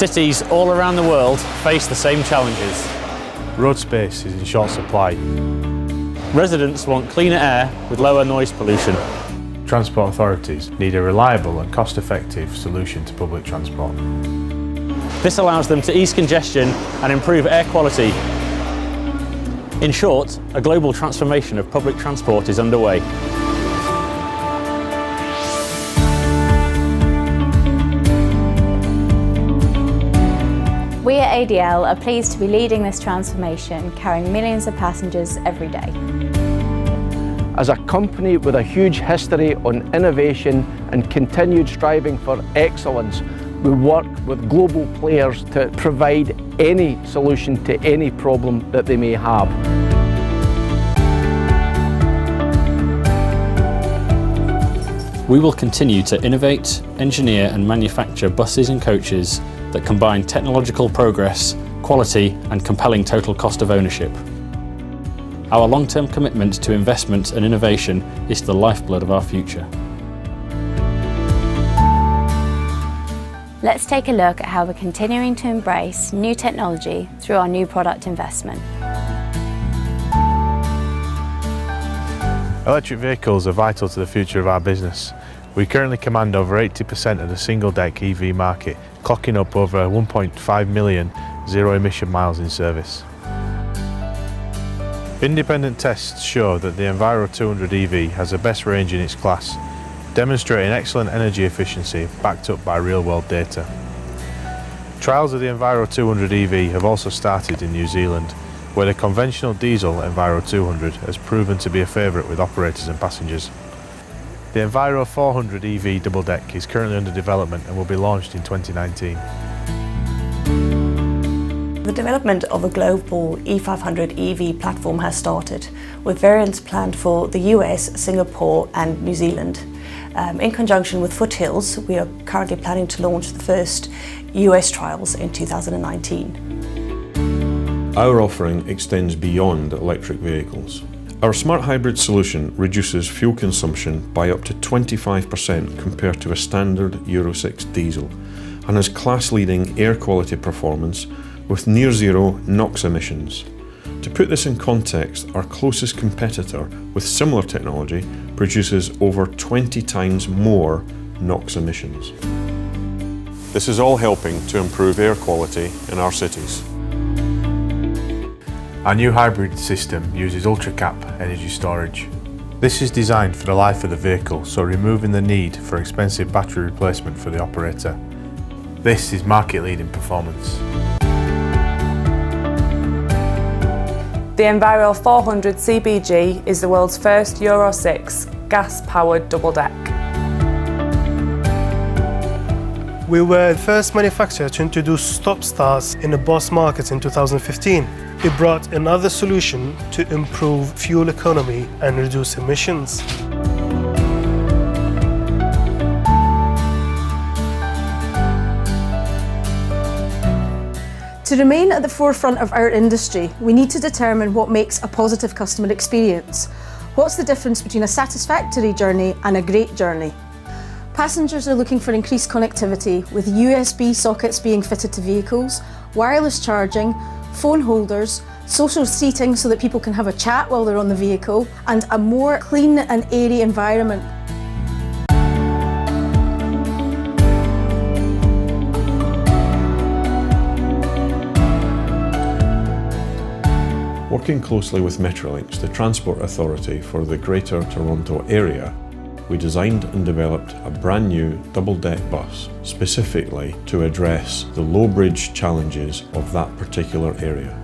Cities all around the world face the same challenges. Road space is in short supply. Residents want cleaner air with lower noise pollution. Transport authorities need a reliable and cost-effective solution to public transport. This allows them to ease congestion and improve air quality. In short, a global transformation of public transport is underway. We at ADL are pleased to be leading this transformation, carrying millions of passengers every day. As a company with a huge history on innovation and continued striving for excellence, we work with global players to provide any solution to any problem that they may have. We will continue to innovate, engineer and manufacture buses and coaches that combine technological progress, quality and compelling total cost of ownership. Our long-term commitment to investment and innovation is the lifeblood of our future. Let's take a look at how we're continuing to embrace new technology through our new product investment. Electric vehicles are vital to the future of our business. We currently command over 80% of the single-deck EV market, clocking up over 1.5 million zero-emission miles in service. Independent tests show that the Enviro 200 EV has the best range in its class, demonstrating excellent energy efficiency backed up by real-world data. Trials of the Enviro 200 EV have also started in New Zealand, where the conventional diesel Enviro 200 has proven to be a favourite with operators and passengers. The Enviro 400 EV double deck is currently under development and will be launched in 2019. The development of a global E500 EV platform has started, with variants planned for the US, Singapore and New Zealand. In conjunction with Foothills, we are currently planning to launch the first US trials in 2019. Our offering extends beyond electric vehicles. Our smart hybrid solution reduces fuel consumption by up to 25% compared to a standard Euro 6 diesel and has class-leading air quality performance with near-zero NOx emissions. To put this in context, our closest competitor with similar technology produces over 20 times more NOx emissions. This is all helping to improve air quality in our cities. Our new hybrid system uses ultra-cap energy storage. This is designed for the life of the vehicle, so removing the need for expensive battery replacement for the operator. This is market-leading performance. The Enviro 400 CBG is the world's first Euro 6 gas-powered double-deck. We were the first manufacturer to introduce stop-starts in the bus market in 2015. It brought another solution to improve fuel economy and reduce emissions. To remain at the forefront of our industry, we need to determine what makes a positive customer experience. What's the difference between a satisfactory journey and a great journey? Passengers are looking for increased connectivity, with USB sockets being fitted to vehicles, wireless charging, phone holders, social seating so that people can have a chat while they're on the vehicle, and a more clean and airy environment. Working closely with Metrolinx, the transport authority for the Greater Toronto Area, we designed and developed a brand new double-deck bus specifically to address the low bridge challenges of that particular area.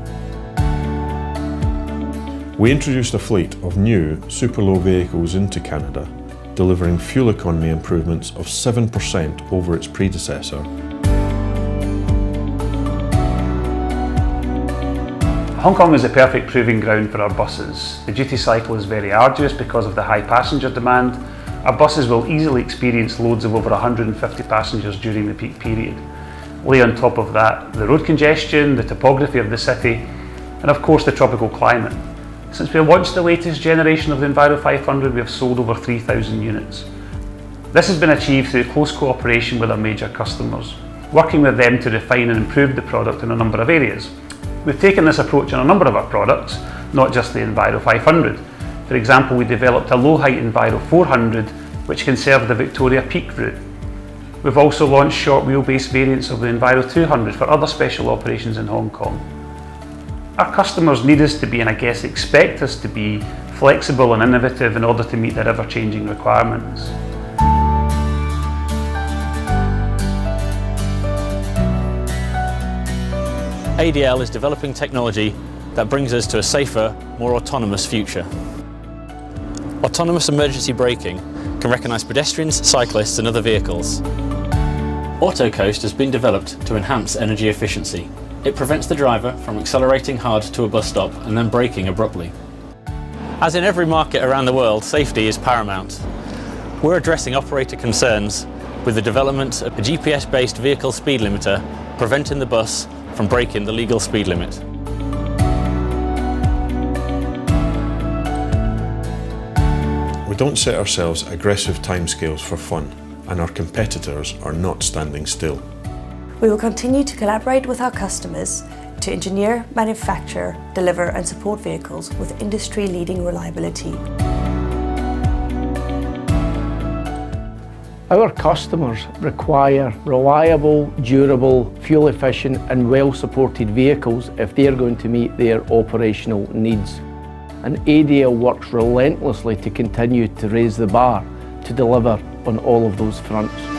We introduced a fleet of new super low vehicles into Canada, delivering fuel economy improvements of 7% over its predecessor. Hong Kong is the perfect proving ground for our buses. The duty cycle is very arduous because of the high passenger demand. Our buses will easily experience loads of over 150 passengers during the peak period. Lay on top of that the road congestion, the topography of the city, and of course the tropical climate. Since we launched the latest generation of the Enviro 500, we have sold over 3,000 units. This has been achieved through close cooperation with our major customers. working with them to refine and improve the product in a number of areas. We've taken this approach on a number of our products, not just the Enviro 500. For example, we developed a low-height Enviro 400 which can serve the Victoria Peak route. We've also launched short wheelbase variants of the Enviro 200 for other special operations in Hong Kong. Our customers need us to be, and I guess expect us to be, flexible and innovative in order to meet their ever-changing requirements. ADL is developing technology that brings us to a safer, more autonomous future. Autonomous emergency braking can recognise pedestrians, cyclists and other vehicles. AutoCoast has been developed to enhance energy efficiency. It prevents the driver from accelerating hard to a bus stop and then braking abruptly. As in every market around the world, safety is paramount. We're addressing operator concerns with the development of a GPS-based vehicle speed limiter, preventing the bus from breaking the legal speed limit. We don't set ourselves aggressive timescales for fun, and our competitors are not standing still. We will continue to collaborate with our customers to engineer, manufacture, deliver and support vehicles with industry-leading reliability. Our customers require reliable, durable, fuel-efficient and well-supported vehicles if they're going to meet their operational needs. And ADL works relentlessly to continue to raise the bar to deliver on all of those fronts.